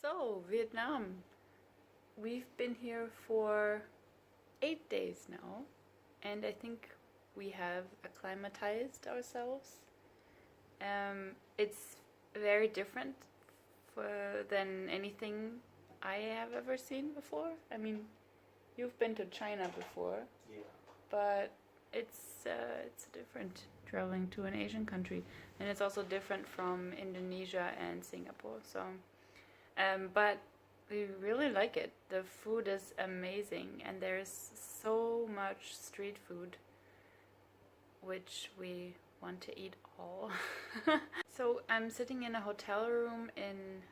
So, Vietnam. We've been here for 8 days now, and I think we have acclimatized ourselves. It's very different than anything I have ever seen before. I mean, you've been to China before, Yeah. but it's different traveling to an Asian country, and it's also different from Indonesia and Singapore. So, but we really like it. The food is amazing, and there's so much street food, which we want to eat all. So I'm sitting in a hotel room in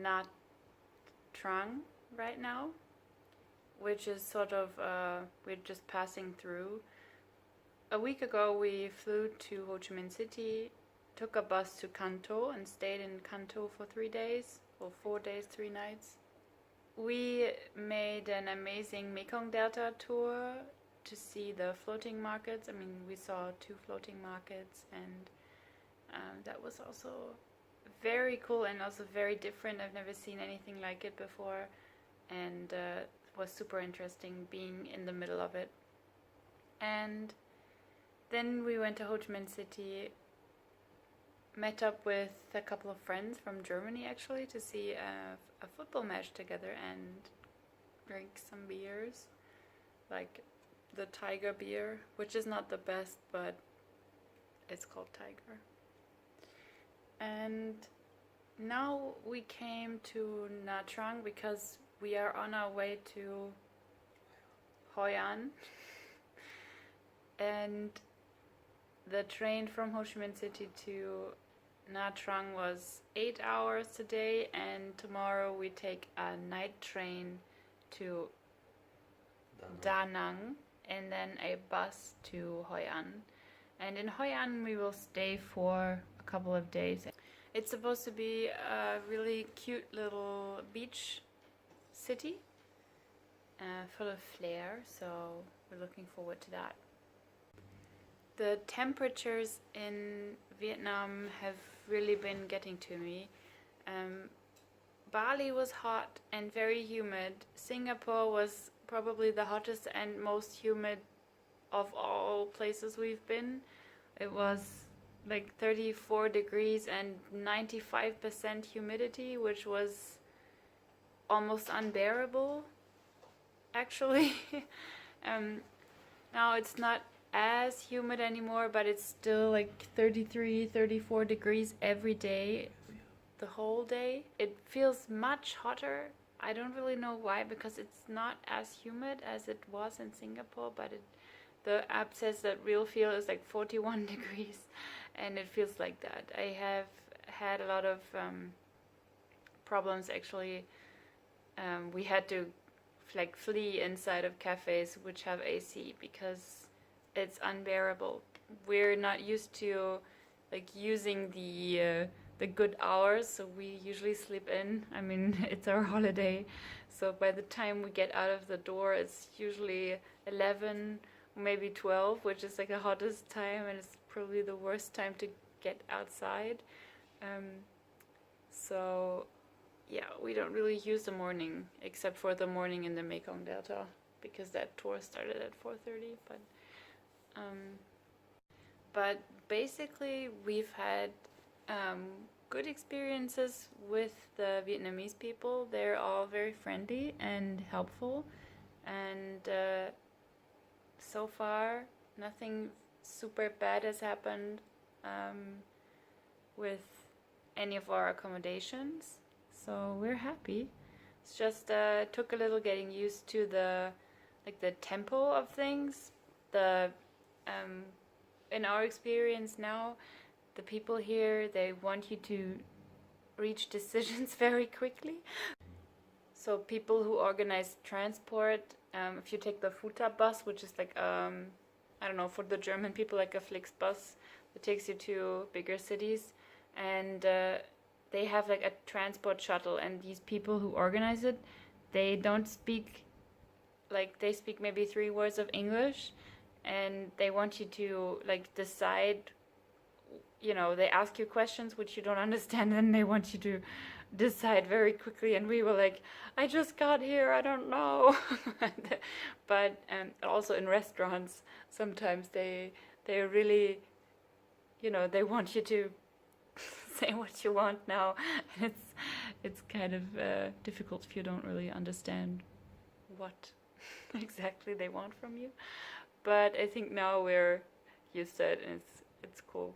Nha Trang right now, which is sort of, we're just passing through. A week ago we flew to Ho Chi Minh City, took a bus to Kanto and stayed in Kanto for 3 days, or 4 days, 3 nights. We made an amazing Mekong Delta tour to see the floating markets. I mean, we saw 2 floating markets, and that was also very cool and also very different. I've never seen anything like it before, and it was super interesting being in the middle of it. And then we went to Ho Chi Minh City, met up with a couple of friends from Germany actually to see a football match together and drink some beers, like the Tiger beer, which is not the best, but it's called Tiger. And now we came to Nha Trang because we are on our way to Hoi An, and the train from Ho Chi Minh City to Nha Trang was 8 hours today, and tomorrow we take a night train to Da Nang and then a bus to Hoi An. And in Hoi An we will stay for a couple of days. It's supposed to be a really cute little beach city, full of flair, so we're looking forward to that. The temperatures in Vietnam have really been getting to me. Bali was hot and very humid. Singapore was probably the hottest and most humid of all places we've been. It was like 34 degrees and 95% humidity, which was almost unbearable, actually. Now it's not as humid anymore, but it's still like 33, 34 degrees every day, the whole day. It feels much hotter. I don't really know why, because it's not as humid as it was in Singapore, but the app says that real feel is like 41 degrees, and it feels like that. I have had a lot of problems actually. We had to like flee inside of cafes which have AC because it's unbearable. We're not used to like using the the good hours, so we usually sleep in. I mean, it's our holiday, so by the time we get out of the door, it's usually 11, maybe 12, which is like the hottest time, and it's probably the worst time to get outside. So yeah, we don't really use the morning, except for the morning in the Mekong Delta, because that tour started at 4:30. But basically, we've had good experiences with the Vietnamese people. They're all very friendly and helpful, and so far, nothing super bad has happened with any of our accommodations. So we're happy. It's just took a little getting used to the tempo of things. The in our experience now, the people here, they want you to reach decisions very quickly. So people who organize transport, if you take the Futa bus, which is like I don't know, for the German people, like a Flixbus that takes you to bigger cities, and they have like a transport shuttle, and these people who organize it, they don't speak, like they speak maybe 3 words of English, and they want you to like decide, you know, they ask you questions which you don't understand, and they want you to decide very quickly. And we were like, I just got here, I don't know. But also in restaurants, sometimes they really, you know, they want you to say what you want now, and it's kind of difficult if you don't really understand what exactly they want from you. But I think now we're used to it, and it's cool.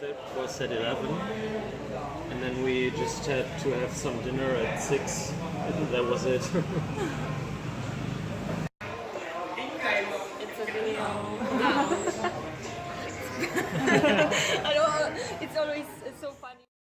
That was at 11, and then we just had to have some dinner at 6, and that was it. It's a video. I don't. It's always so funny.